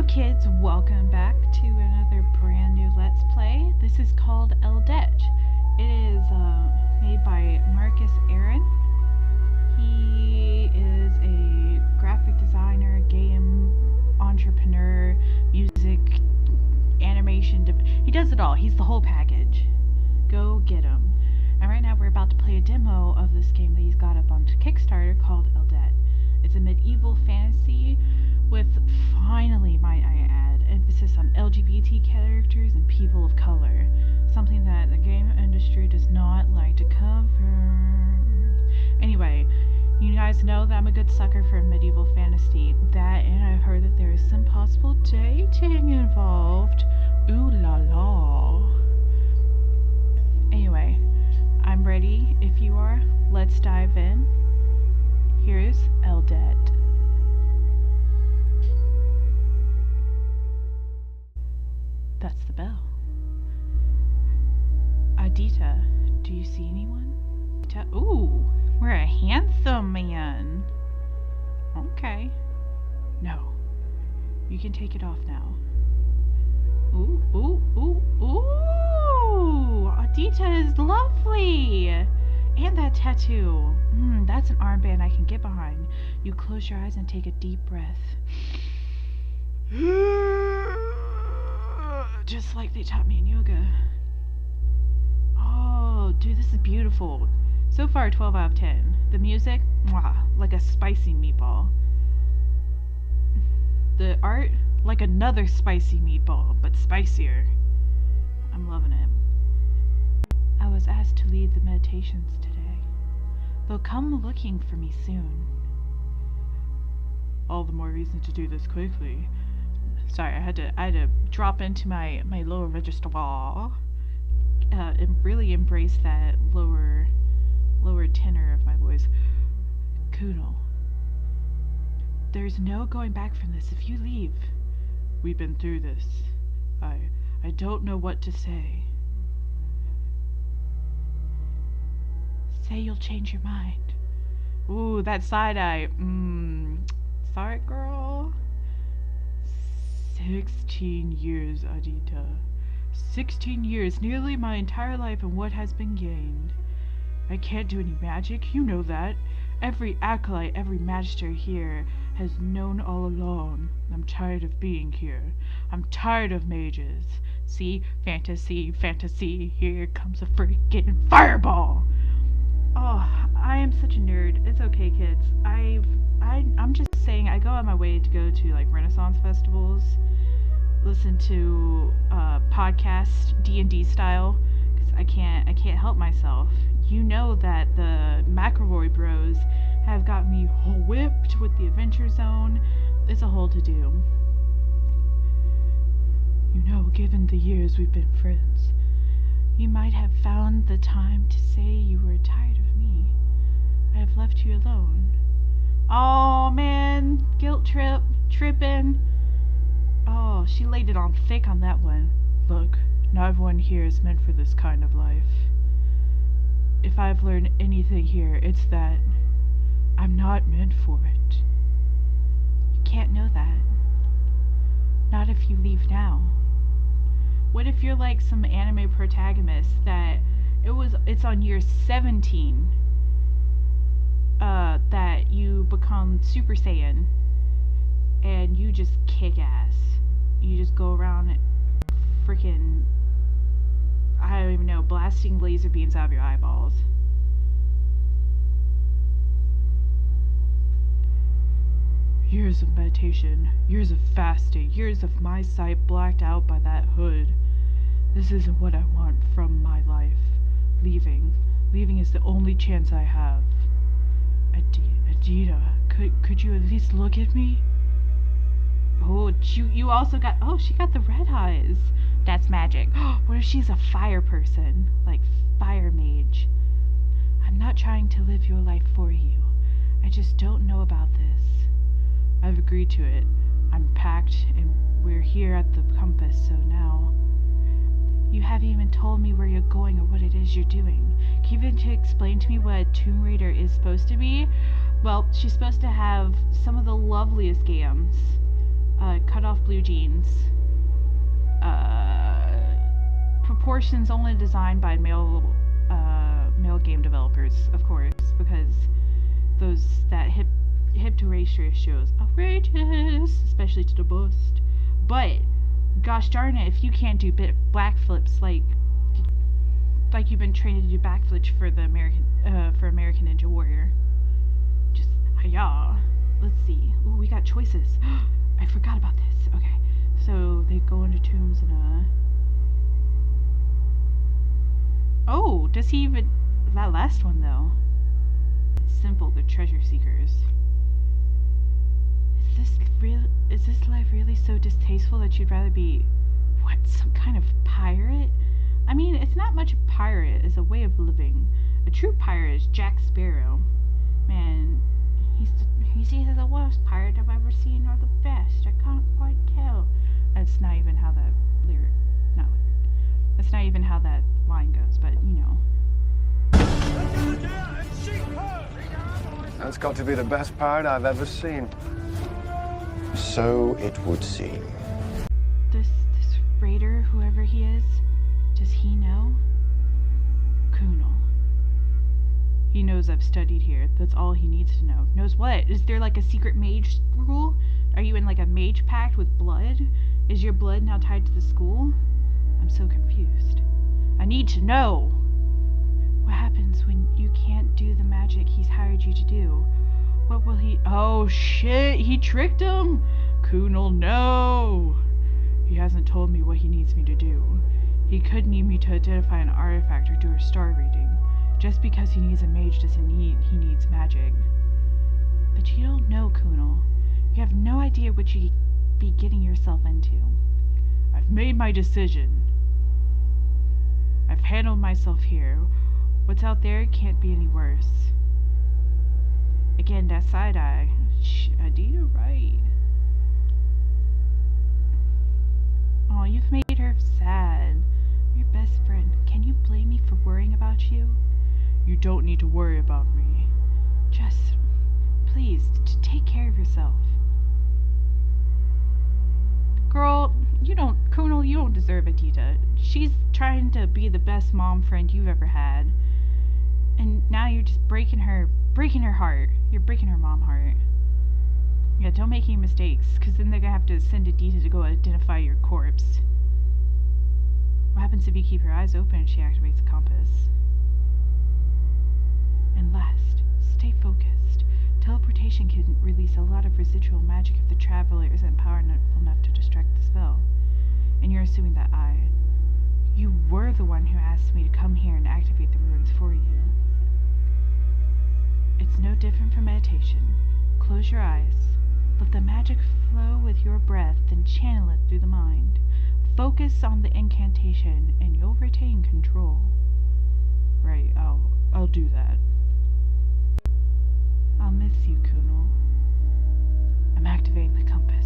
Kids, welcome back to another brand new Let's Play. This is called Eldet. It is made by Marcus Aaron. He is a graphic designer, game entrepreneur, music, animation, he does it all. He's the whole package. Go get him. And right now we're about to play a demo of this game that he's got up on Kickstarter called Eldet. It's a medieval fantasy with, finally might I add, emphasis on LGBT characters and people of color. Something that the game industry does not like to cover. Anyway, you guys know that I'm a good sucker for medieval fantasy. That, and I've heard that there is some possible dating involved. Ooh la la. Anyway, I'm ready if you are. Let's dive in. Here's Eldet. That's the bell. Adita, do you see anyone? Ooh, we're a handsome man. Okay. No. You can take it off now. Ooh, ooh, ooh, ooh! Adita is lovely! And that tattoo. That's an armband I can get behind. You close your eyes and take a deep breath. Just like they taught me in yoga. Oh, dude, this is beautiful. So far, 12 out of 10. The music, mwah, like a spicy meatball. The art, like another spicy meatball, but spicier. I'm loving it. I was asked to lead the meditations today. They'll come looking for me soon. All the more reason to do this quickly. Sorry, I had to drop into my lower register and really embrace that lower tenor of my voice. Kuno, there's no going back from this if you leave. We've been through this. I don't know what to say. Say you'll change your mind. Ooh, that side eye. Sorry, girl. 16 years, Adita. 16 years, nearly my entire life, and what has been gained. I can't do any magic, you know that. Every acolyte, every magister here has known all along. I'm tired of being here. I'm tired of mages. See? Fantasy, fantasy. Here comes a freaking fireball! Oh, I am such a nerd. It's okay, kids. I'm just saying, I go on my way to go to like Renaissance festivals, listen to podcasts D&D style, because I can't help myself. You know that the McElroy Bros have got me whipped with the Adventure Zone. It's a whole to-do. You know, given the years we've been friends, you might have found the time to say you were tired of me. I have left you alone. Oh man, guilt tripping. Oh, she laid it on thick on that one. Look, not everyone here is meant for this kind of life. If I've learned anything here, it's that I'm not meant for it. You can't know that. Not if you leave now. What if you're like some anime protagonist that it's on year 17 that you become Super Saiyan and you just kick ass. You just go around freaking, I don't even know, blasting laser beams out of your eyeballs. Years of meditation, years of fasting, years of my sight blacked out by that hood. This isn't what I want from my life. Leaving is the only chance I have. Adita, could you at least look at me? Oh, you also got, oh, she got the red eyes. That's magic. What if she's a fire person? Like fire mage. I'm not trying to live your life for you. I just don't know about this. I've agreed to it. I'm packed and we're here at the compass, so now. You haven't even told me where you're going or what it is you're doing. Can you even explain to me what a Tomb Raider is supposed to be? Well, she's supposed to have some of the loveliest games. cut off blue jeans. Proportions only designed by male game developers, of course, because that hip to waist ratio is outrageous, especially to the bust. But gosh darn it, if you can't do back flips like you've been trained to do backflips for the American Ninja Warrior, just hiya. Let's see. Ooh, we got choices. I forgot about this. Okay, so they go into tombs and oh, does he even? That last one though. It's simple. They're treasure seekers. Is this life really so distasteful that you'd rather be, what, some kind of pirate? I mean, it's not much a pirate as a way of living. A true pirate is Jack Sparrow. Man, he's either the worst pirate I've ever seen or the best. I can't quite tell. That's not even how that that's not even how that line goes, but you know. That's got to be the best pirate I've ever seen. So it would seem. This raider, whoever he is, does he know? Kunal. He knows I've studied here. That's all he needs to know. Knows what? Is there like a secret mage rule? Are you in like a mage pact with blood? Is your blood now tied to the school? I'm so confused. I need to know. What happens when you can't do the magic he's hired you to do? What will he... Oh shit, he tricked him! Kunal, no! He hasn't told me what he needs me to do. He could need me to identify an artifact or do a star reading. Just because he needs a mage doesn't mean he needs magic. But you don't know, Kunal. You have no idea what you'd be getting yourself into. I've made my decision. I've handled myself here. What's out there can't be any worse. Again, that side eye. Adita, right. Oh, you've made her sad. Your best friend. Can you blame me for worrying about you? You don't need to worry about me. Just, please, take care of yourself. Girl, Kunal, you don't deserve Adita. She's trying to be the best mom friend you've ever had. And now you're just breaking her heart. You're breaking her mom heart. Yeah, don't make any mistakes, because then they're gonna have to send Adita to go identify your corpse. What happens if you keep your eyes open and she activates a compass? And last, stay focused. Teleportation can release a lot of residual magic if the traveler isn't powerful enough to distract the spell. And you're assuming that you were the one who asked me to come here and activate the ruins for you. It's no different from meditation. Close your eyes. Let the magic flow with your breath, then channel it through the mind. Focus on the incantation, and you'll retain control. Right, I'll do that. I'll miss you, Kunal. I'm activating the compass.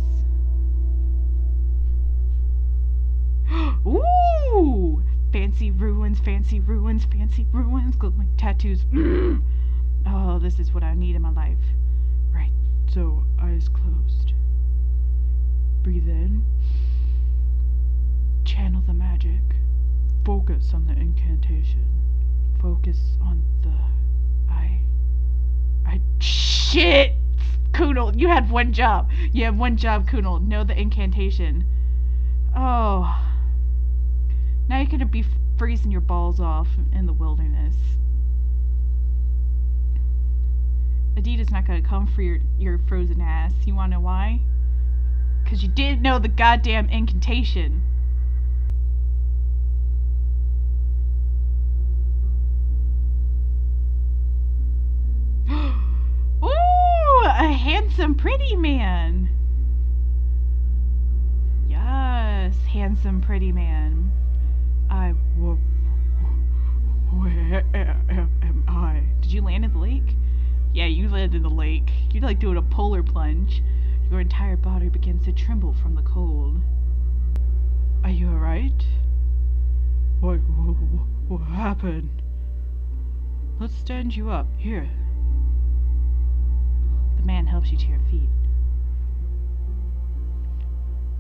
Ooh! Fancy ruins, fancy ruins, fancy ruins, glowing tattoos. Oh, this is what I need in my life. Right, so eyes closed. Breathe in. Channel the magic. Focus on the incantation. Focus on the... Shit! Kunal, you had one job. You have one job, Kunal. Know the incantation. Oh. Now you're gonna be freezing your balls off in the wilderness. Adita's not gonna come for your frozen ass. You wanna know why? Because you didn't know the goddamn incantation. Ooh, a handsome, pretty man. Yes, handsome, pretty man. Where am I? Did you land in the lake? Yeah, you landed in the lake. You're like doing a polar plunge. Your entire body begins to tremble from the cold. Are you alright? What happened? Let's stand you up. Here. The man helps you to your feet.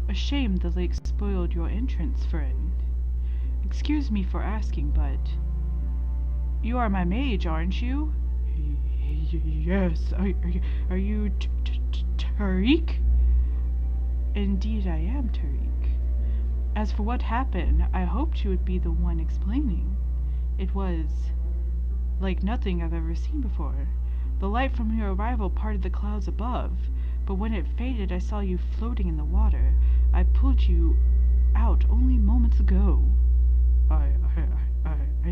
A shame the lake spoiled your entrance, friend. Excuse me for asking, but you are my mage, aren't you? Yes. Are you Tariq? Indeed I am, Tariq. As for what happened, I hoped you would be the one explaining. It was like nothing I've ever seen before. The light from your arrival parted the clouds above, but when it faded I saw you floating in the water. I pulled you out only moments ago. I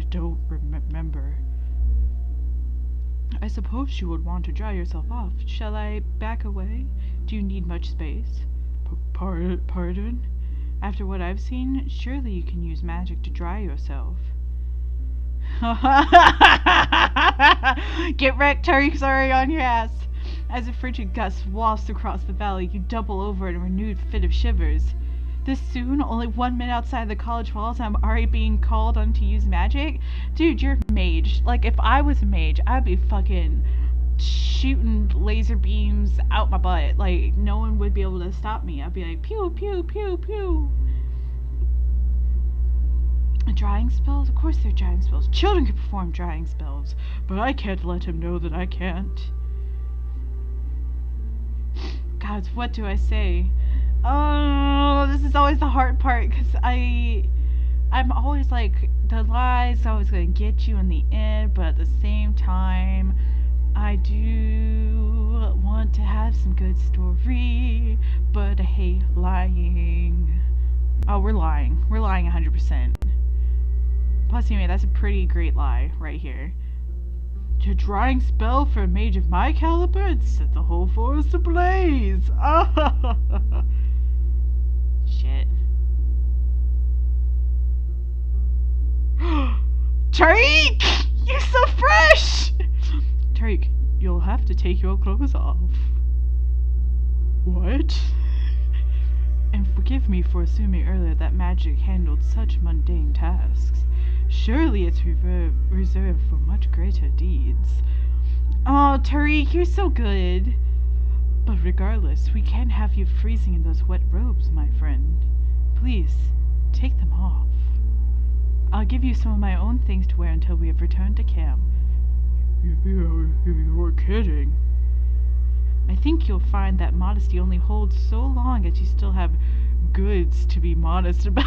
don't remember. I suppose you would want to dry yourself off. Shall I back away? Do you need much space? Pardon? After what I've seen, surely you can use magic to dry yourself. Get wrecked, Tariq, sorry, on your ass. As a frigid gust wafts across the valley, you double over in a renewed fit of shivers. This soon, only 1 minute outside the college walls, I'm already being called on to use magic? Dude, you're a mage. Like, if I was a mage, I'd be fucking shooting laser beams out my butt. Like, no one would be able to stop me. I'd be like, pew, pew, pew, pew. Drying spells? Of course they're drying spells. Children can perform drying spells, but I can't let him know that I can't. God, what do I say? Oh, this is always the hard part, because I'm always like, the lie's always going to get you in the end, but at the same time, I do want to have some good story, but I hate lying. Oh, we're lying. We're lying 100%. Plus, anyway, that's a pretty great lie right here. A drying spell for a mage of my caliber and set the whole forest ablaze. Shit. Tariq! You're so fresh! Tariq, you'll have to take your clothes off. What? And forgive me for assuming earlier that magic handled such mundane tasks. Surely it's reserved for much greater deeds. Oh, Tariq, you're so good. But regardless, we can't have you freezing in those wet robes, my friend. Please, take them off. I'll give you some of my own things to wear until we have returned to camp. You're kidding. I think you'll find that modesty only holds so long as you still have goods to be modest about.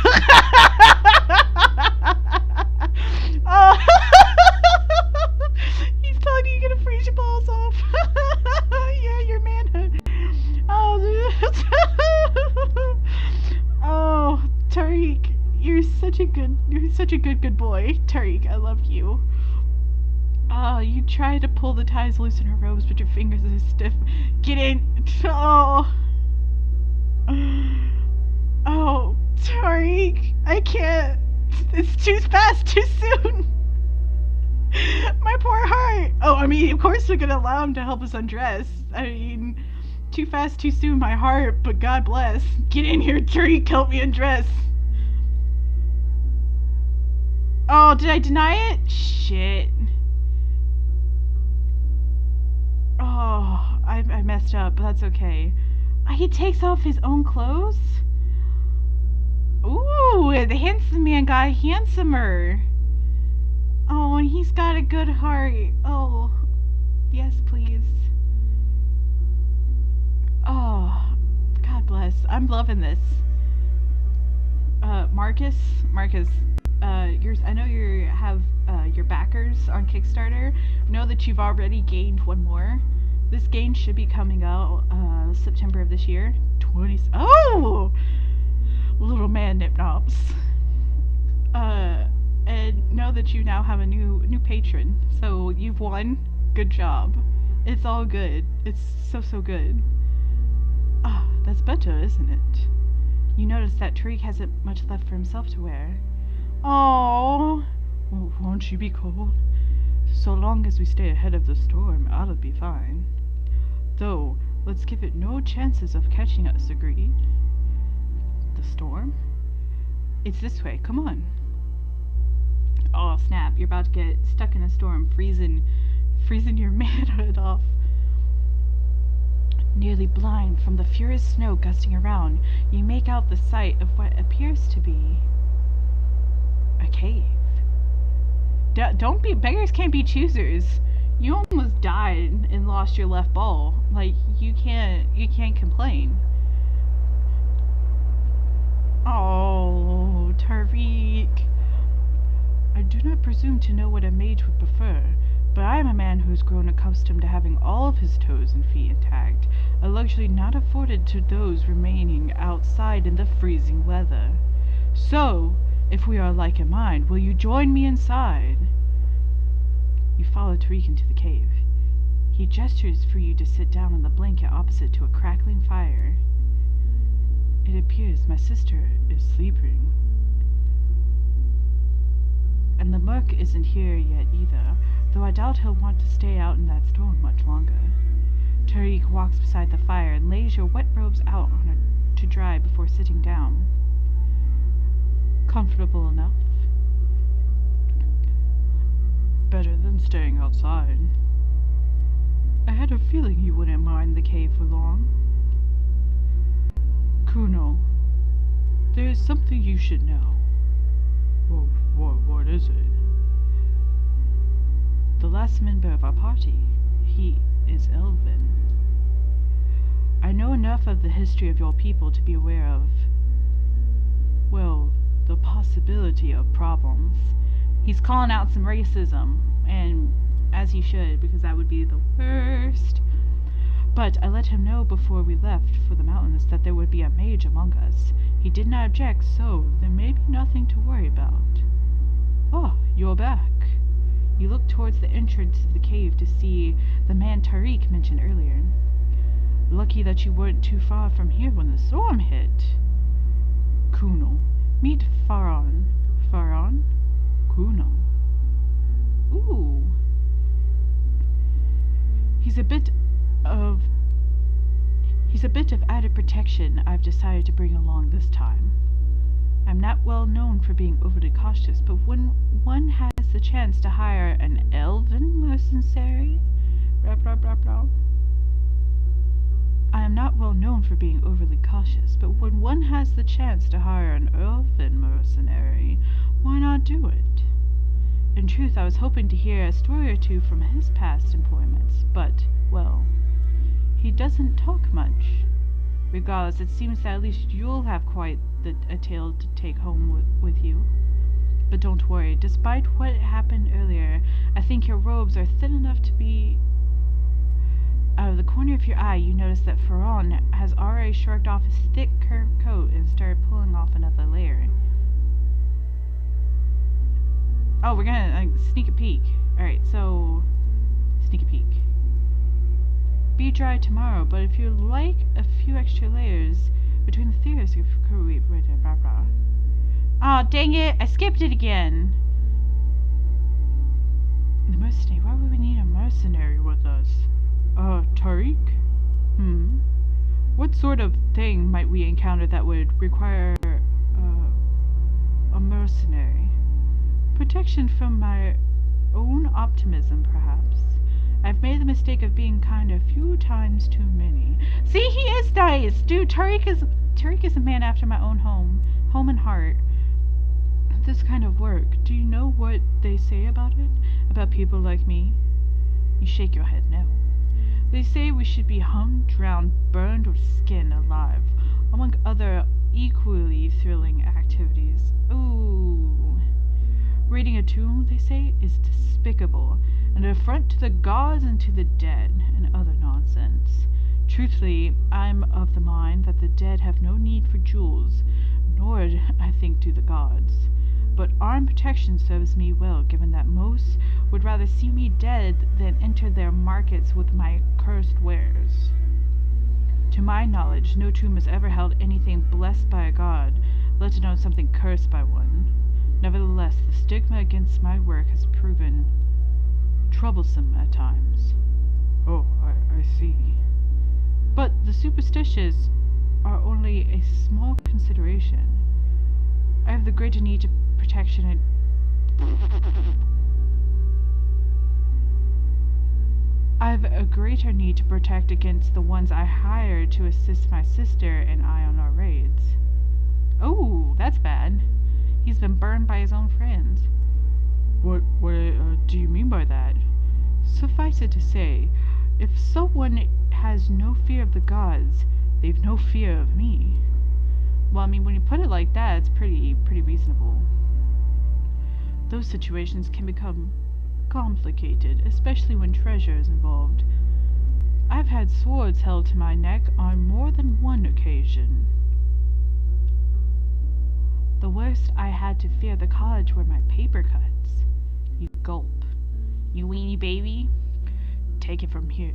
Oh. He's telling you you're gonna freeze your balls off. Yeah, your manhood. Oh, oh, Tariq, you're such a good boy. Tariq, I love you. Oh, you try to pull the ties loose in her robes, but your fingers are stiff. Get in. Oh. Oh, Tariq, I can't. It's too fast, too soon. My poor heart. Oh, I mean, of course we're gonna allow him to help us undress. I mean, too fast, too soon, my heart, but God bless. Get in here, Tariq, help me undress. Oh, did I deny it? Shit. Oh, I messed up, but that's okay. He takes off his own clothes? Ooh, the handsome man got handsomer. Oh, and he's got a good heart. Oh, yes, please. Oh, God bless. I'm loving this. Marcus, I know you have your backers on Kickstarter. Know that you've already gained one more. This game should be coming out September of this year. Oh, little man Nipnops. And know that you now have a new patron. So you've won. Good job. It's all good. It's so good. Ah, that's better, isn't it? You notice that Tariq hasn't much left for himself to wear. Oh, well, won't you be cold? So long as we stay ahead of the storm, I'll be fine. Though, let's give it no chances of catching us, agreed? The storm? It's this way, come on. Oh, snap, you're about to get stuck in a storm, freezing your manhood off. Nearly blind from the furious snow gusting around, you make out the sight of what appears to be a cave. Don't be beggars can't be choosers. You almost died and lost your left ball. Like you can't complain. Oh, Tariq. I do not presume to know what a mage would prefer, but I am a man who has grown accustomed to having all of his toes and feet intact, a luxury not afforded to those remaining outside in the freezing weather. So, if we are alike in mind, will you join me inside? You follow Tariq into the cave. He gestures for you to sit down on the blanket opposite to a crackling fire. It appears my sister is sleeping. And the merc isn't here yet either, though I doubt he'll want to stay out in that storm much longer. Tariq walks beside the fire and lays your wet robes out on it to dry before sitting down. Comfortable enough? Better than staying outside. I had a feeling you wouldn't mind the cave for long. Kuno, there is something you should know. What is it? The last member of our party, he is Elvin. I know enough of the history of your people to be aware of, well, the possibility of problems. He's calling out some racism, and as he should, because that would be the worst. But I let him know before we left for the mountains that there would be a mage among us. He did not object, so there may be nothing to worry about. Oh, you're back. You look towards the entrance of the cave to see the man Tariq mentioned earlier. Lucky that you weren't too far from here when the storm hit. Kuno, meet Faron. Faron? Kuno. Ooh. He's a bit of added protection I've decided to bring along this time. I'm not well known for being overly cautious, but when one has the chance to hire an elven mercenary, I am not well known for being overly cautious, but when one has the chance to hire an elven mercenary, why not do it? In truth, I was hoping to hear a story or two from his past employments, but, well, he doesn't talk much. Regardless, it seems that at least you'll have quite a tale to take home with you. But don't worry, despite what happened earlier, I think your robes are thin enough to be... Out of the corner of your eye, you notice that Faron has already shrugged off his thick curved coat and started pulling off another layer. Oh, we're gonna sneak a peek. Alright, so... Sneak a peek. Be dry tomorrow, but if you like a few extra layers between the theories of Aw, dang it! I skipped it again! The mercenary? Why would we need a mercenary with us? Tariq? What sort of thing might we encounter that would require, a mercenary? Protection from my own optimism, perhaps. I've made the mistake of being kind a few times too many. See, he is nice! Dude, Tariq is a man after my own home and heart. This kind of work, do you know what they say about it? About people like me? You shake your head no. They say we should be hung, drowned, burned, or skinned alive, among other equally thrilling activities. Ooh. Raiding a tomb, they say, is despicable, an affront to the gods and to the dead, and other nonsense. Truthfully, I'm of the mind that the dead have no need for jewels, nor, I think, do the gods. But armed protection serves me well, given that most would rather see me dead than enter their markets with my cursed wares. To my knowledge, no tomb has ever held anything blessed by a god, let alone something cursed by one. Nevertheless, the stigma against my work has proven troublesome at times. Oh, I see. But the superstitious are only a small consideration. I have the greater need to protection and... I've a greater need to protect against the ones I hired to assist my sister and I on our raids. Oh, that's bad. He's been burned by his own friends. What do you mean by that? Suffice it to say, if someone has no fear of the gods, they've no fear of me. Well, I mean, when you put it like that, it's pretty reasonable. Those situations can become complicated, especially when treasure is involved. I've had swords held to my neck on more than one occasion. The worst I had to fear the college were my paper cuts. You gulp. You weenie baby. Take it from here.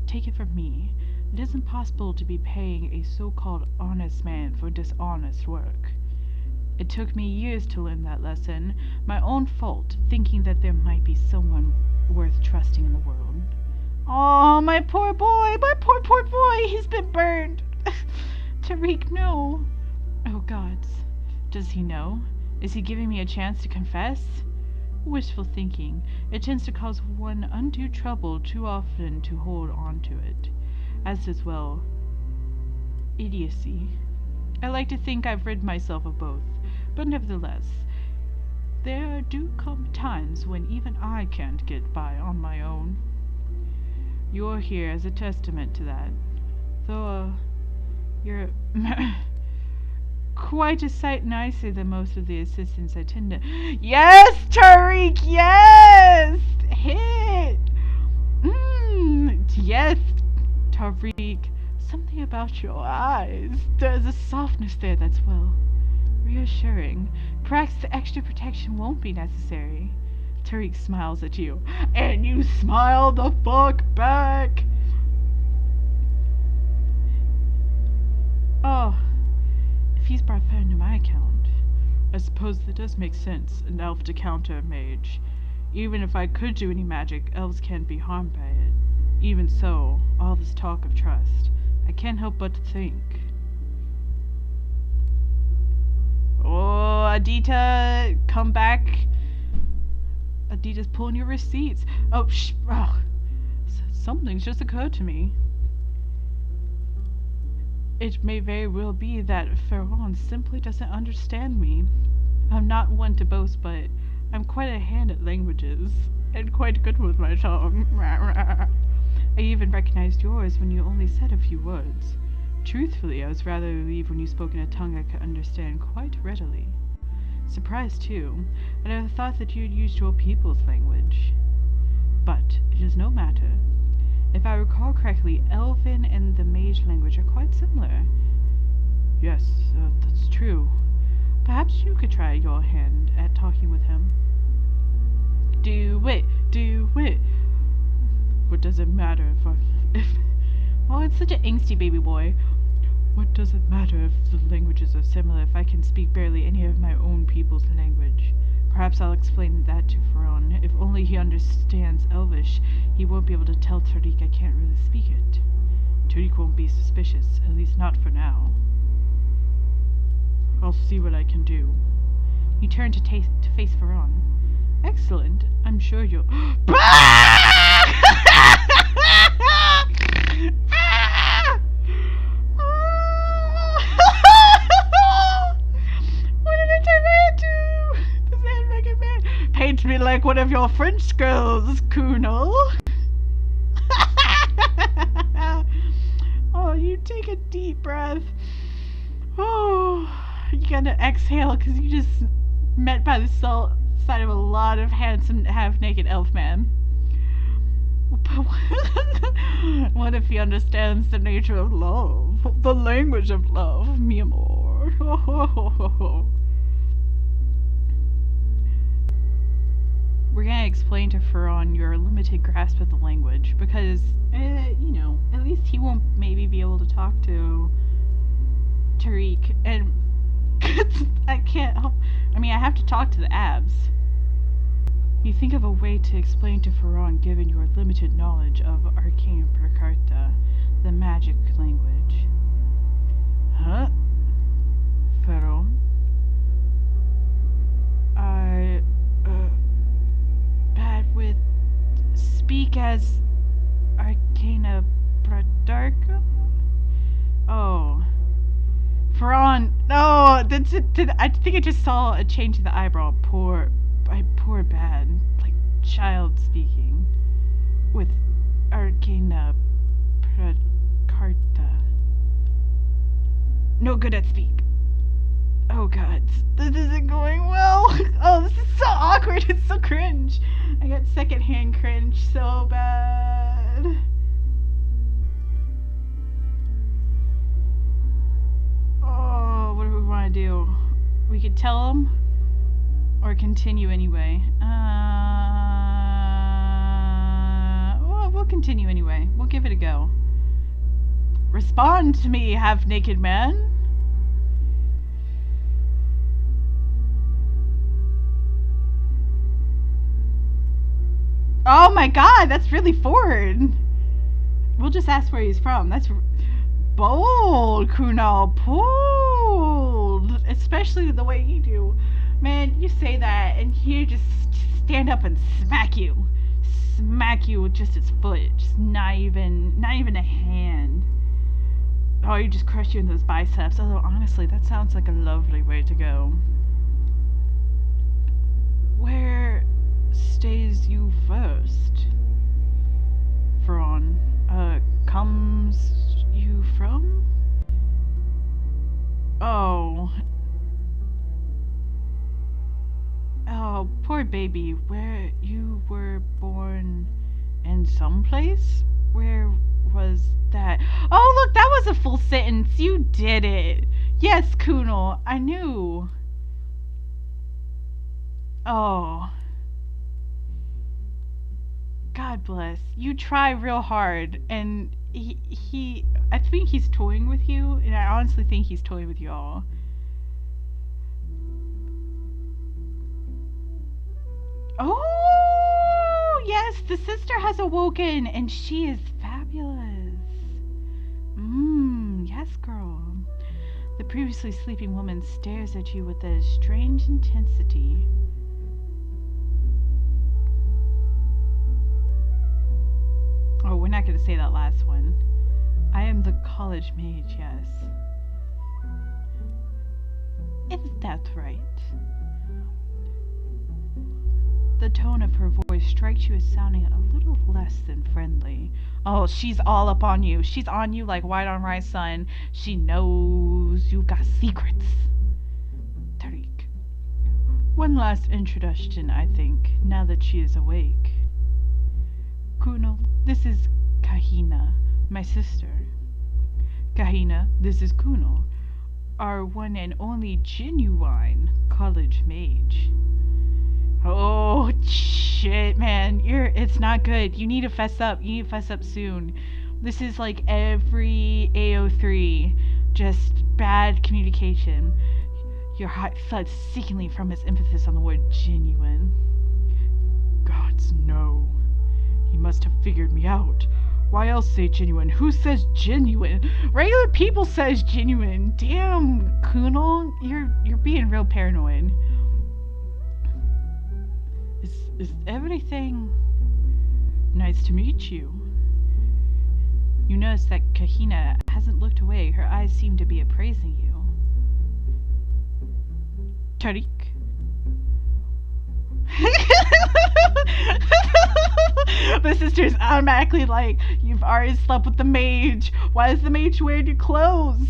Take it from me. It isn't possible to be paying a so-called honest man for dishonest work. It took me years to learn that lesson. My own fault, thinking that there might be someone worth trusting in the world. Oh, my poor boy! My poor boy! He's been burned! Tariq, no! Oh, gods. Does he know? Is he giving me a chance to confess? Wishful thinking. It tends to cause one undue trouble too often to hold on to it. As does, well, idiocy. I like to think I've rid myself of both, but nevertheless, there do come times when even I can't get by on my own. You're here as a testament to that, though, you're quite a sight nicer than most of the assistants I tend to— Yes, Tariq, yes! Hit! Yes, Tariq. Something about your eyes. There's a softness there that's, well, reassuring. Perhaps the extra protection won't be necessary. Tariq smiles at you. And you smile the fuck back! Oh, if he's brought fun to my account, I suppose that does make sense, an elf to counter a mage. Even if I could do any magic, elves can't be harmed by it. Even so, all this talk of trust, I can't help but to think. Oh, Adita, come back. Adita's pulling your receipts. Oh, something's just occurred to me. It may very well be that Ferron simply doesn't understand me. I'm not one to boast, but I'm quite a hand at languages, and quite good with my tongue. I even recognized yours when you only said a few words. Truthfully, I was rather relieved when you spoke in a tongue I could understand quite readily. Surprised, too. I never thought that you'd used your people's language. But it is no matter. If I recall correctly, Elven and the Mage language are quite similar. Yes, that's true. Perhaps you could try your hand at talking with him. Do it! Do it! What does it matter if well, it's such an angsty baby boy. What does it matter if the languages are similar if I can speak barely any of my own people's language? Perhaps I'll explain that to Ferron. If only he understands Elvish, he won't be able to tell Tariq I can't really speak it. Tariq won't be suspicious, at least not for now. I'll see what I can do. He turned to face Ferron. Excellent. I'm sure you'll— What did I turn that into? Does that make it bad? Paint me like one of your French girls, Kuno. Oh, you take a deep breath. Oh, you gotta exhale because you just met by the side of a lot of handsome half-naked elf men. What if he understands the nature of love? The language of love, mi amor. We're gonna explain to Ferron your limited grasp of the language, because, you know, at least he won't maybe be able to talk to Tariq, and I can't help— I mean, I have to talk to the abs. You think of a way to explain to Ferron given your limited knowledge of arcane perchance, the magic language. Huh? Ferron? Bad with speak as Prawn. No, I think I just saw a change in the eyebrow. Poor bad. Like child speaking. With Arcana Prakarta. No good at speak. Oh god, this isn't going well. Oh, this is so awkward. It's so cringe. I got secondhand cringe so bad. Oh, what do we want to do? We could tell him or continue anyway. Well, we'll continue anyway. We'll give it a go. Respond to me, half-naked man. Oh my god, that's really forward. We'll just ask where he's from. That's bold, Kunal. Bold. Especially the way you do. Man, you say that and he just stand up and smack you. Smack you with just his foot. Just not even a hand. Oh, you just crush you in those biceps. Although, honestly, that sounds like a lovely way to go. Where stays you first? From, comes you from? Oh. Oh, poor baby. Where you were born in some place? Where was that? Oh, look, that was a full sentence. You did it. Yes, Kunal, I knew. Oh. God bless. You try real hard, and I think he's toying with you, and I honestly think he's toying with you all. Oh, yes, the sister has awoken, and she is fabulous. Yes, girl. The previously sleeping woman stares at you with a strange intensity. Oh, we're not going to say that last one. I am the college mage, yes. Is that right? The tone of her voice strikes you as sounding a little less than friendly. Oh, she's all up on you. She's on you like white on rice, son. She knows you've got secrets. Tariq. One last introduction, I think, now that she is awake. Kunal, this is Kahina, my sister. Kahina, this is Kunal, our one and only genuine college mage. Oh, shit, man. It's not good. You need to fess up. You need to fess up soon. This is like every AO3. Just bad communication. Your heart thuds sickeningly from his emphasis on the word genuine. Gods, no. He must have figured me out. Why else say genuine? Who says genuine? Regular people says genuine. Damn, Kunal. You're being real paranoid. Is everything... Nice to meet you. You notice that Kahina hasn't looked away. Her eyes seem to be appraising you. Tariq? The sister's automatically like, you've already slept with the mage. Why is the mage wearing your clothes?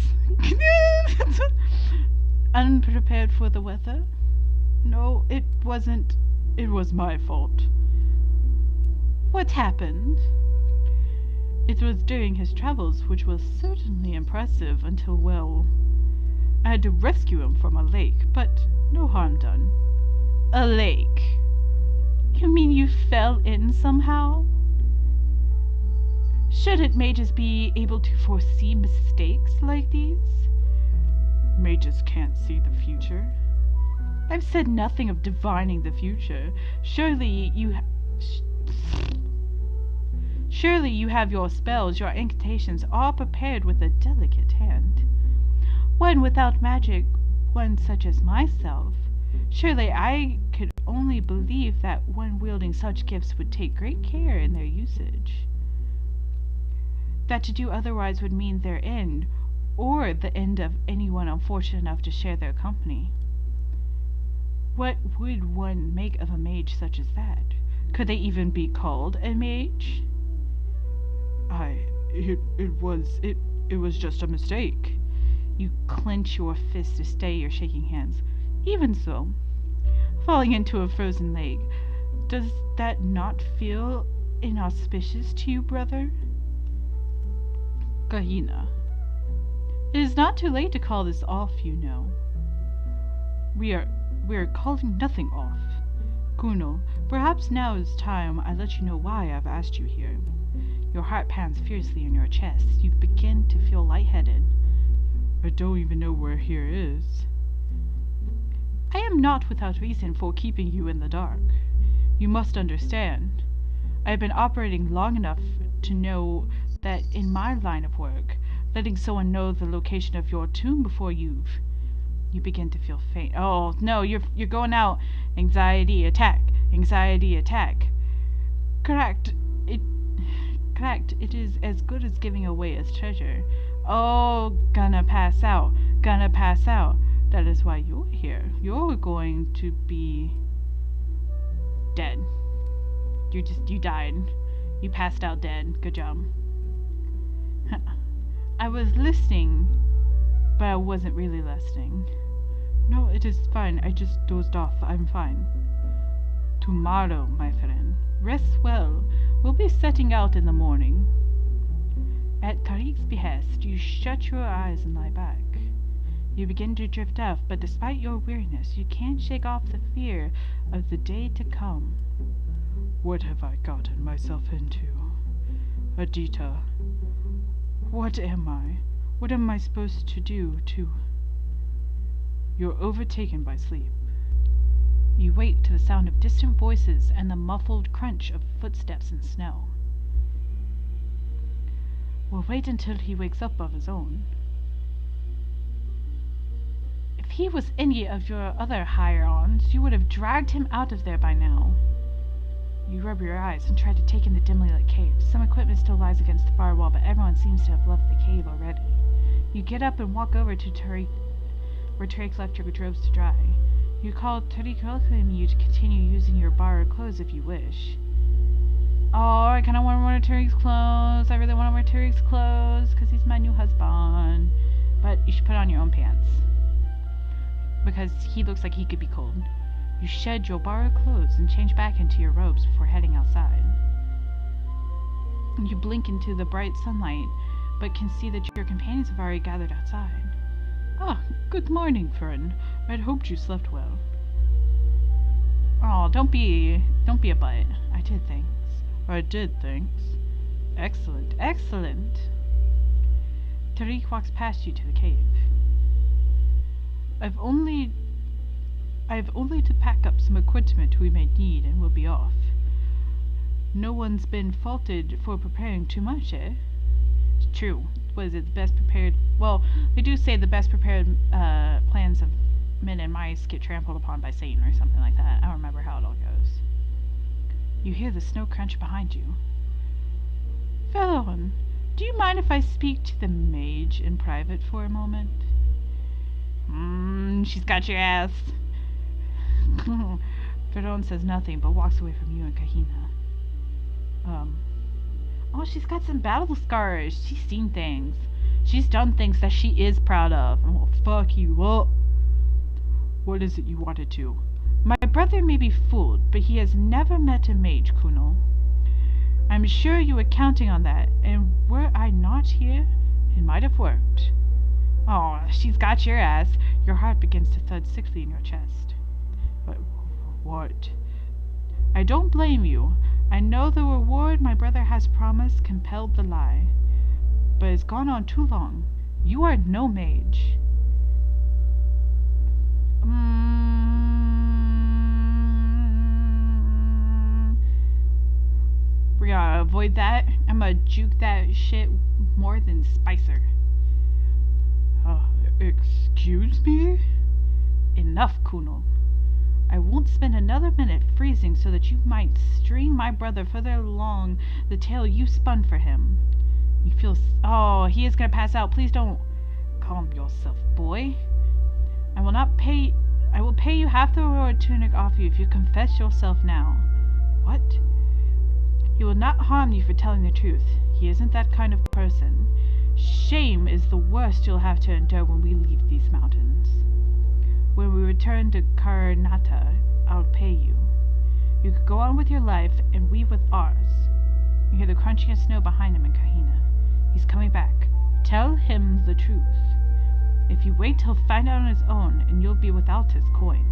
Unprepared for the weather? No, it wasn't. It was my fault. What happened? It was during his travels, which was certainly impressive until, well, I had to rescue him from a lake, but no harm done. A lake? You mean you fell in somehow? Shouldn't mages be able to foresee mistakes like these? Mages can't see the future. I've said nothing of divining the future. Surely you have your spells, your incantations, all prepared with a delicate hand. One without magic, one such as myself. Surely I could only believe that one wielding such gifts would take great care in their usage. That to do otherwise would mean their end, or the end of anyone unfortunate enough to share their company. What would one make of a mage such as that? Could they even be called a mage? It was just a mistake. You clench your fist to stay your shaking hands. Even so, falling into a frozen lake, does that not feel inauspicious to you, brother? Kahina. It is not too late to call this off, you know. We are calling nothing off. Kuno, perhaps now is time I let you know why I've asked you here. Your heart pounds fiercely in your chest. You begin to feel lightheaded. I don't even know where here is. I am not without reason for keeping you in the dark. You must understand. I have been operating long enough to know that in my line of work, letting someone know the location of your tomb before you begin to feel faint. Oh no, you're going out. Anxiety attack. Anxiety attack. Correct. It is as good as giving away as treasure. Oh, gonna pass out. Gonna pass out. That is why you're here. You're going to be dead. You died. You passed out dead. Good job. I was listening, but I wasn't really listening. No, it is fine. I just dozed off. I'm fine. Tomorrow, my friend. Rest well. We'll be setting out in the morning. At Tariq's behest, you shut your eyes and lie back. You begin to drift off, but despite your weariness, you can't shake off the fear of the day to come. What have I gotten myself into? Adita, what am I? What am I supposed to do to... You're overtaken by sleep. You wake to the sound of distant voices and the muffled crunch of footsteps in snow. We'll wait until he wakes up of his own. If he was any of your other hire-ons, you would have dragged him out of there by now. You rub your eyes and try to take in the dimly lit cave. Some equipment still lies against the far wall, but everyone seems to have left the cave already. You get up and walk over to Tariq, where Tariq left your robes to dry. You call Tariq, welcoming you to continue using your borrowed clothes if you wish. Oh, I kind of want to wear Tariq's clothes. I really want to wear Tariq's clothes because he's my new husband. But you should put on your own pants because he looks like he could be cold. You shed your borrowed clothes and change back into your robes before heading outside. You blink into the bright sunlight, but can see that your companions have already gathered outside. Ah, good morning, friend. I'd hoped you slept well. Oh, don't be a butt. I did thanks. I did, thanks. Excellent, excellent. Tariq walks past you to the cave. I've only to pack up some equipment we may need and we'll be off. No one's been faulted for preparing too much, eh? It's true. Was it the best prepared? Well, they do say the best prepared plans of men and mice get trampled upon by Satan or something like that. I don't remember how it all goes. You hear the snow crunch behind you. Fellow one, do you mind if I speak to the mage in private for a moment? She's got your ass. Ferdon says nothing but walks away from you and Kahina. Oh, she's got some battle scars. She's seen things. She's done things that she is proud of. And will fuck you up. What is it you wanted to? My brother may be fooled, but he has never met a mage, Kuno. I'm sure you were counting on that, and were I not here, it might have worked. Oh, she's got your ass. Your heart begins to thud sickly in your chest. But what? I don't blame you. I know the reward my brother has promised compelled the lie. But it's gone on too long. You are no mage. We're gonna avoid that. I'm gonna juke that shit more than Spicer. Excuse me? Enough, Kuno. I won't spend another minute freezing so that you might string my brother further along the tale you spun for him. You feel... Oh, he is gonna pass out. Please don't... Calm yourself, boy. I will pay you half the reward Tunic offer you if you confess yourself now. What? He will not harm you for telling the truth. He isn't that kind of person. Shame is the worst you'll have to endure when we leave these mountains. When we return to Karnata, I'll pay you. You could go on with your life, and we with ours. You hear the crunching of snow behind him in Kahina. He's coming back. Tell him the truth. If you wait, he'll find out on his own, and you'll be without his coin.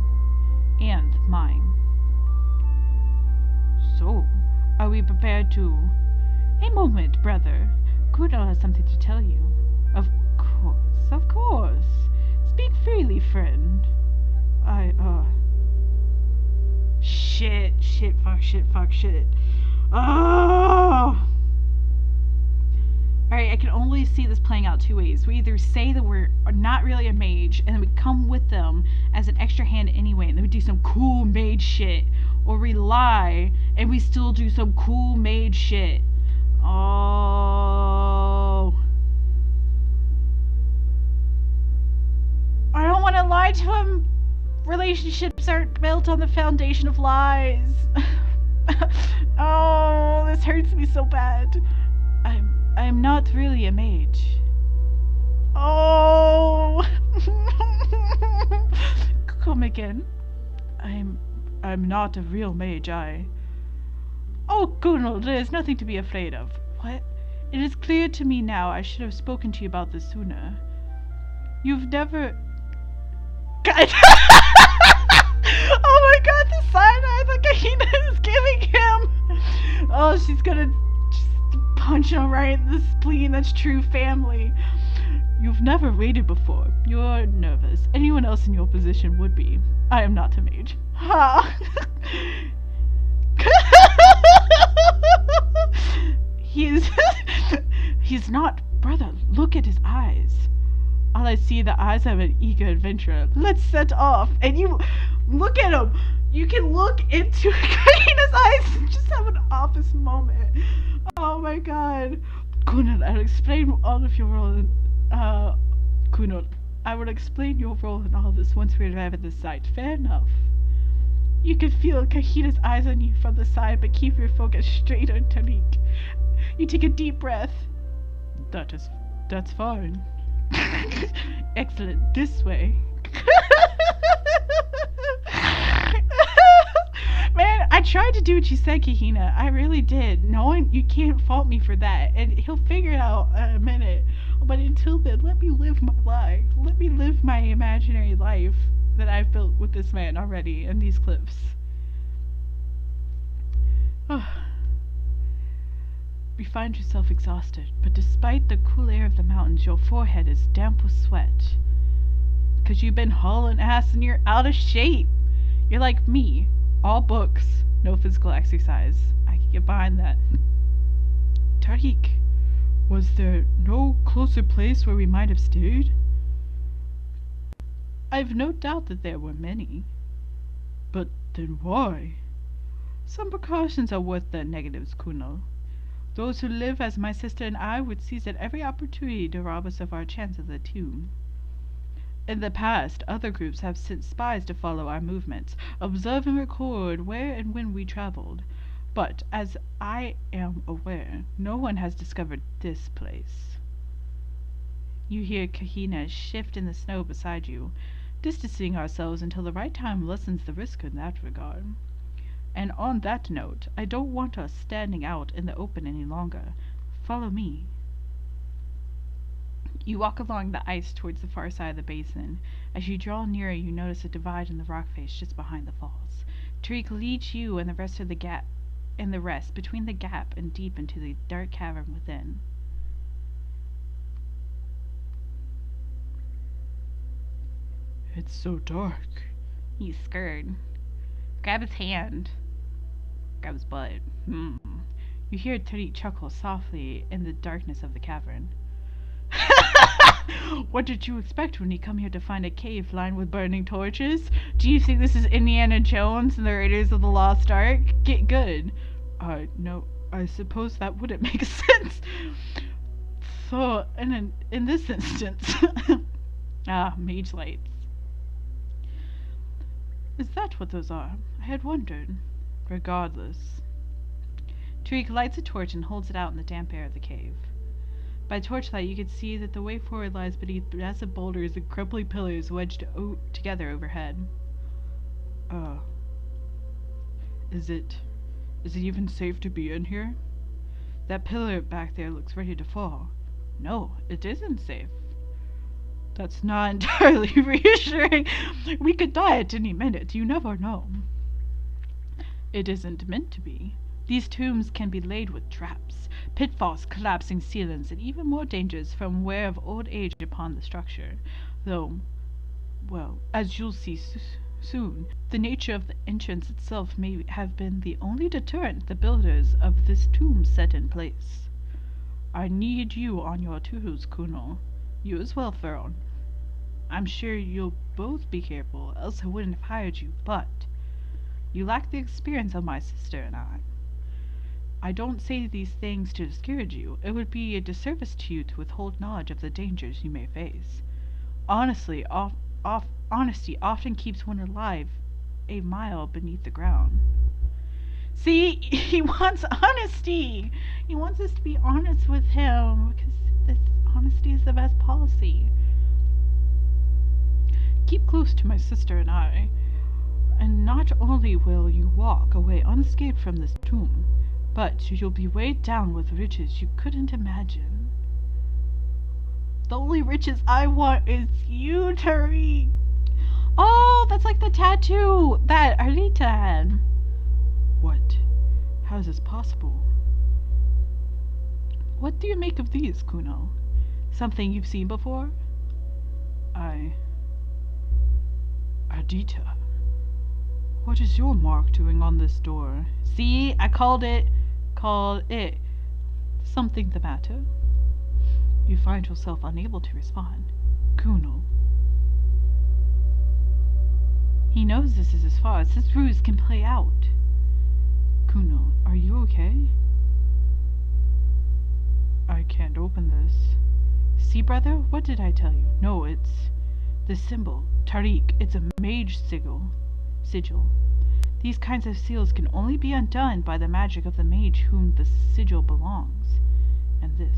And mine. So, are we prepared to... A moment, brother. Kunal has something to tell you. Of course, of course. Speak freely, friend. Shit, fuck, shit. Oh! Alright, I can only see this playing out two ways. We either say that we're not really a mage, and then we come with them as an extra hand anyway, and then we do some cool mage shit. Or we lie, and we still do some cool mage shit. Oh. I don't want to lie to him. Relationships aren't built on the foundation of lies. Oh, this hurts me so bad. I'm not really a mage. Oh. Come again. I'm not a real mage, Oh, Gunnar, there is nothing to be afraid of. What? It is clear to me now I should have spoken to you about this sooner. You've never... God. Oh my god, the cyanide that Kahina is giving him! Oh, she's gonna just punch him right in the spleen. That's true family. You've never waited before. You're nervous. Anyone else in your position would be. I am not a mage. Ha! He's not. Brother, look at his eyes. All I see, the eyes of an eager adventurer. Let's set off. And you look at him. You can look into Kahina's eyes and just have an office moment. Oh my god. Kunal, I'll explain all of your role in, Kunal, I will explain your role in all this once we arrive at the site. Fair enough. You can feel Kahina's eyes on you from the side, but keep your focus straight on Tariq. You take a deep breath. That's fine. Excellent. This way. Man, I tried to do what you said, Kahina. I really did. No one, you can't fault me for that. And he'll figure it out in a minute. But until then, let me live my life. Let me live my imaginary life that I've built with this man already in these cliffs. You find yourself exhausted, but despite the cool air of the mountains, your forehead is damp with sweat. Because you've been hauling ass and you're out of shape. You're like me. All books, no physical exercise. I can get behind that. Tariq, was there no closer place where we might have stayed? I've no doubt that there were many. But then why? Some precautions are worth the negatives, Kunal. Those who live as my sister and I would seize at every opportunity to rob us of our chance at the tomb. In the past, other groups have sent spies to follow our movements, observe and record where and when we traveled. But, as I am aware, no one has discovered this place. You hear Kahina shift in the snow beside you, distancing ourselves until the right time lessens the risk in that regard. And on that note, I don't want us standing out in the open any longer. Follow me. You walk along the ice towards the far side of the basin. As you draw nearer, you notice a divide in the rock face just behind the falls. Tariq leads you and the rest between the gap and deep into the dark cavern within. It's so dark. He's scared. Grab his hand. Grab his butt. You hear Tariq chuckle softly in the darkness of the cavern. What did you expect when you come here to find a cave lined with burning torches? Do you think this is Indiana Jones and the Raiders of the Lost Ark? Get good. No, I suppose that wouldn't make sense. So, in this instance, mage lights. Is that what those are? I had wondered. Regardless. Tariq lights a torch and holds it out in the damp air of the cave. By torchlight, you can see that the way forward lies beneath massive boulders and crumbly pillars wedged together overhead. Is it even safe to be in here? That pillar back there looks ready to fall. No, it isn't safe. That's not entirely reassuring. We could die at any minute. You never know. It isn't meant to be. These tombs can be laid with traps, pitfalls, collapsing ceilings, and even more dangers from wear of old age upon the structure. Though, well, as you'll see soon, the nature of the entrance itself may have been the only deterrent the builders of this tomb set in place. I need you on your toes, Kuno. You as well, Theron. I'm sure you'll both be careful, else I wouldn't have hired you, but you lack the experience of my sister and I. I don't say these things to discourage you. It would be a disservice to you to withhold knowledge of the dangers you may face. Honestly, honesty often keeps one alive a mile beneath the ground. See, he wants honesty. He wants us to be honest with him because this honesty is the best policy. Keep close to my sister and I, and not only will you walk away unscathed from this tomb, but you'll be weighed down with riches you couldn't imagine. The only riches I want is you, Tariq. Oh, that's like the tattoo that Arlita had. What? How is this possible? What do you make of these, Kuno? Something you've seen before? Ardita. What is your mark doing on this door? See, I called it. Something the matter? You find yourself unable to respond. Kuno. He knows this is as far as this ruse can play out. Kuno, are you okay? I can't open this. See, brother, what did I tell you? No, it's the symbol. Tariq, it's a mage sigil. These kinds of seals can only be undone by the magic of the mage whom the sigil belongs. And this.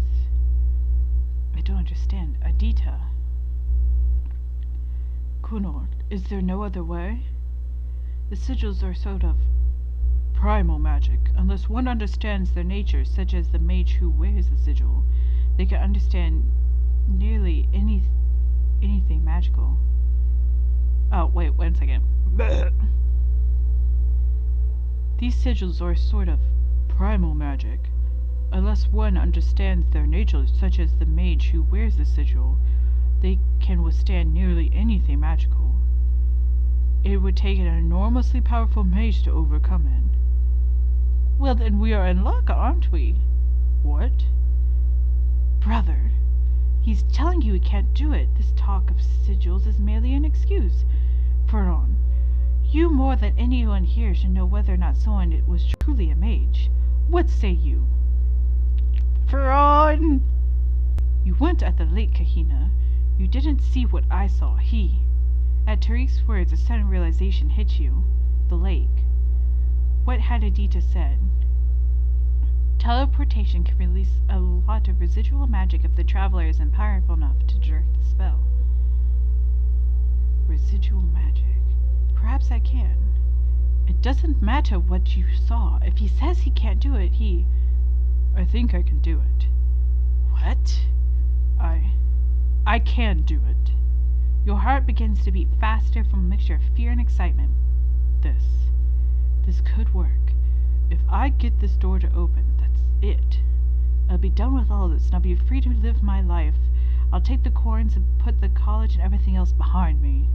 I don't understand. Ardita. Kuno, is there no other way? The sigils are sort of primal magic. Unless one understands their nature, such as the mage who wears the sigil, they can understand nearly anything magical. Oh, wait, 1 second. These sigils are sort of primal magic. Unless one understands their nature, such as the mage who wears the sigil, they can withstand nearly anything magical. It would take an enormously powerful mage to overcome it. Well, then we are in luck, aren't we? What? Brother, he's telling you he can't do it. This talk of sigils is merely an excuse. Feron, you more than anyone here should know whether or not someone was truly a mage. What say you? Feron! You weren't at the lake, Kahina. You didn't see what I saw. At Tariq's words, a sudden realization hit you. The lake. What had Ardita said? Teleportation can release a lot of residual magic if the traveler isn't powerful enough to direct the spell. Residual magic. Perhaps I can. It doesn't matter what you saw. If he says he can't do it, I think I can do it. What? I can do it. Your heart begins to beat faster from a mixture of fear and excitement. This could work. If I get this door to open, that's it. I'll be done with all this, and I'll be free to live my life. I'll take the coins and put the college and everything else behind me.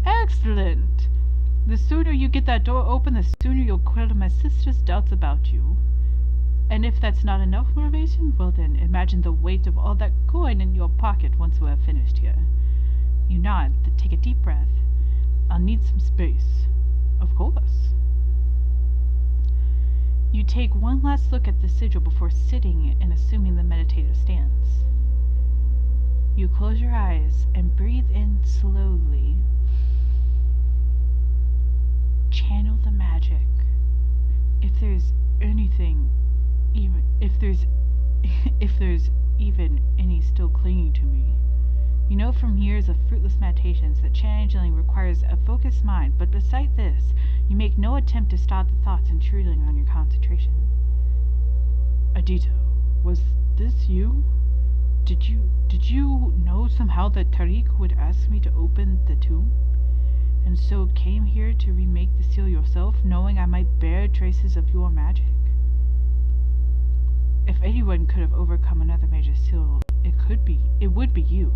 Excellent! The sooner you get that door open, the sooner you'll quell my sister's doubts about you. And if that's not enough motivation, well then, imagine the weight of all that coin in your pocket once we have finished here. You nod, then take a deep breath. I'll need some space. Of course. You take one last look at the sigil before sitting and assuming the meditative stance. You close your eyes and breathe in slowly. Channel the magic. If there's anything, even if there's even any still clinging to me. You know from years of fruitless meditations that channeling requires a focused mind, but beside this, you make no attempt to stop the thoughts intruding on your concentration. Adito, was this you? Did you know somehow that Tariq would ask me to open the tomb? And so came here to remake the seal yourself, knowing I might bear traces of your magic? If anyone could have overcome another major seal, it would be you.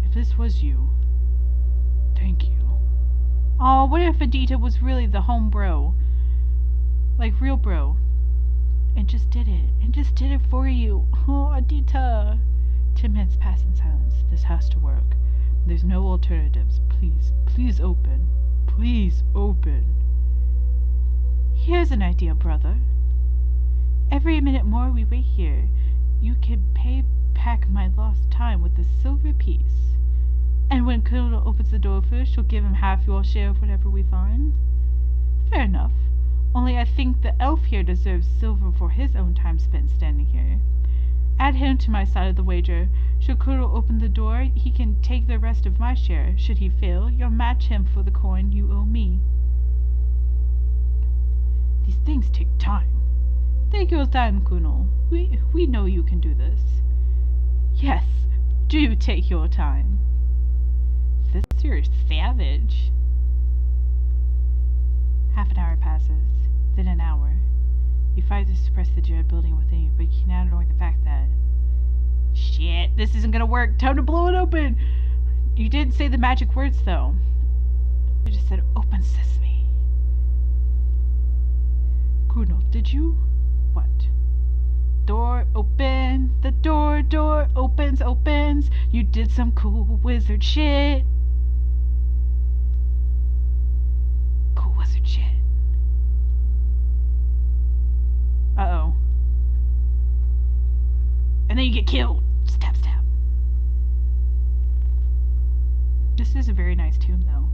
If this was you, thank you. Aw, what if Adita was really the home bro? Like real bro. And just did it for you. Oh, Adita. 10 minutes pass in silence. This has to work. There's no alternatives. Please open. Please open. Here's an idea, brother. Every minute more we wait here, you can pay back my lost time with a silver piece. And when Colonel opens the door first, you'll give him half your share of whatever we find. Fair enough. Only I think the elf here deserves silver for his own time spent standing here. Add him to my side of the wager. Should Colonel open the door, he can take the rest of my share. Should he fail, you'll match him for the coin you owe me. These things take time. Take your time, Colonel. We know you can do this. Yes, do take your time. You're savage. Half an hour passes, then an hour. You fight to suppress the dread building within you, but you cannot ignore the fact that... Shit, this isn't gonna work. Time to blow it open. You didn't say the magic words, though. You just said, open sesame. Colonel, did you? What? Door open. The door opens. You did some cool wizard shit. Cool wizard shit. Uh-oh. And then you get killed. Stab, stab. This is a very nice tomb, though.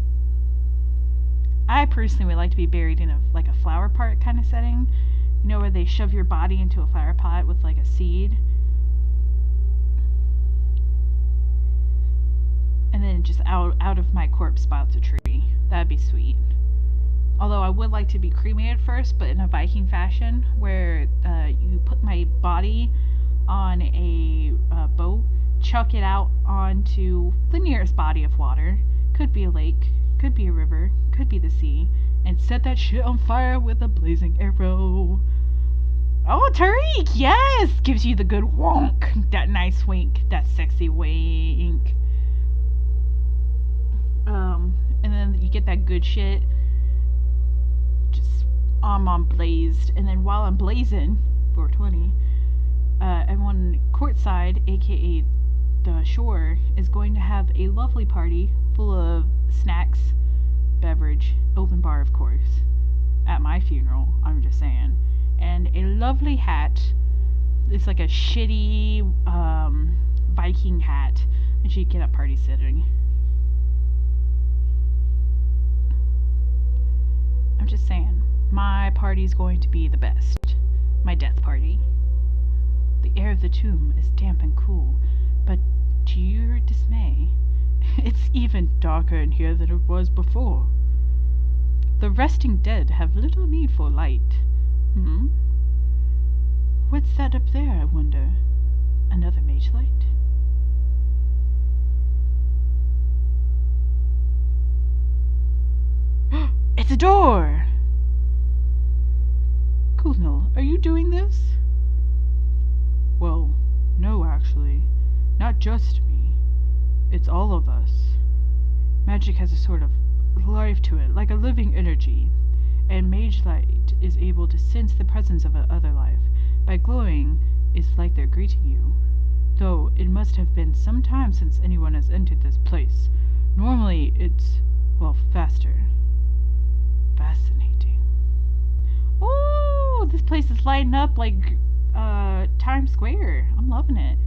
I personally would like to be buried in a flower pot kind of setting. You know, where they shove your body into a flower pot with like a seed. And then just out of my corpse sprouts a tree. That'd be sweet. Although I would like to be cremated first, but in a Viking fashion, where you put my body on a boat, chuck it out onto the nearest body of water. Could be a lake, could be a river, could be the sea, and set that shit on fire with a blazing arrow. Oh, Tariq, yes! Gives you the good wonk. That nice wink. That sexy wink. And then you get that good shit. Just, I'm blazed. And then while I'm blazing, 420, everyone courtside, aka the shore, is going to have a lovely party full of snacks, beverage, open bar of course, at my funeral, I'm just saying, and a lovely hat. It's like a shitty Viking hat, and she get up party sitting. I'm just saying, my party's going to be the best. My death party. The air of the tomb is damp and cool, but to your dismay, it's even darker in here than it was before. The resting dead have little need for light. What's that up there, I wonder? Another mage light? It's a door! Colonel, are you doing this? Well, no, actually. Not just me. It's all of us. Magic has a sort of life to it, like a living energy, and mage light is able to sense the presence of another life. By glowing, it's like they're greeting you. Though it must have been some time since anyone has entered this place. Normally, it's, well, faster. Fascinating. Ooh, this place is lighting up like Times Square. I'm loving it.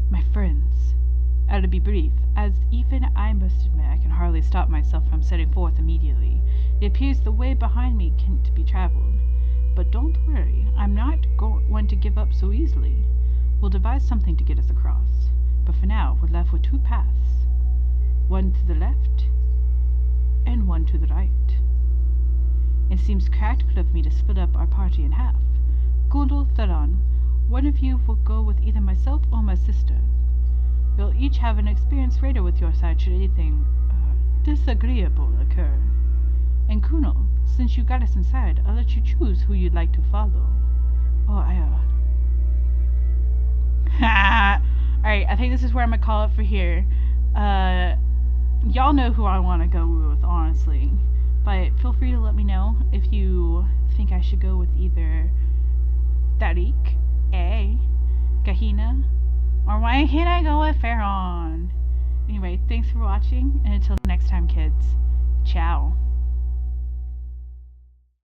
My friends, to be brief, as even I must admit I can hardly stop myself from setting forth immediately. It appears the way behind me can't be travelled. But don't worry, I'm not going to give up so easily. We'll devise something to get us across. But for now, we're left with two paths. One to the left, and one to the right. It seems practical of me to split up our party in half. Gundel, Theron, one of you will go with either myself or my sister. You'll each have an experienced raider with your side should anything disagreeable occur. And Kunal, since you got us inside, I'll let you choose who you'd like to follow. Oh, Alright, I think this is where I'm gonna call it for here. Y'all know who I want to go with, honestly. But feel free to let me know if you think I should go with either Tariq, Kahina, or why can't I go with Farron? Anyway, thanks for watching, and until next time, kids. Ciao.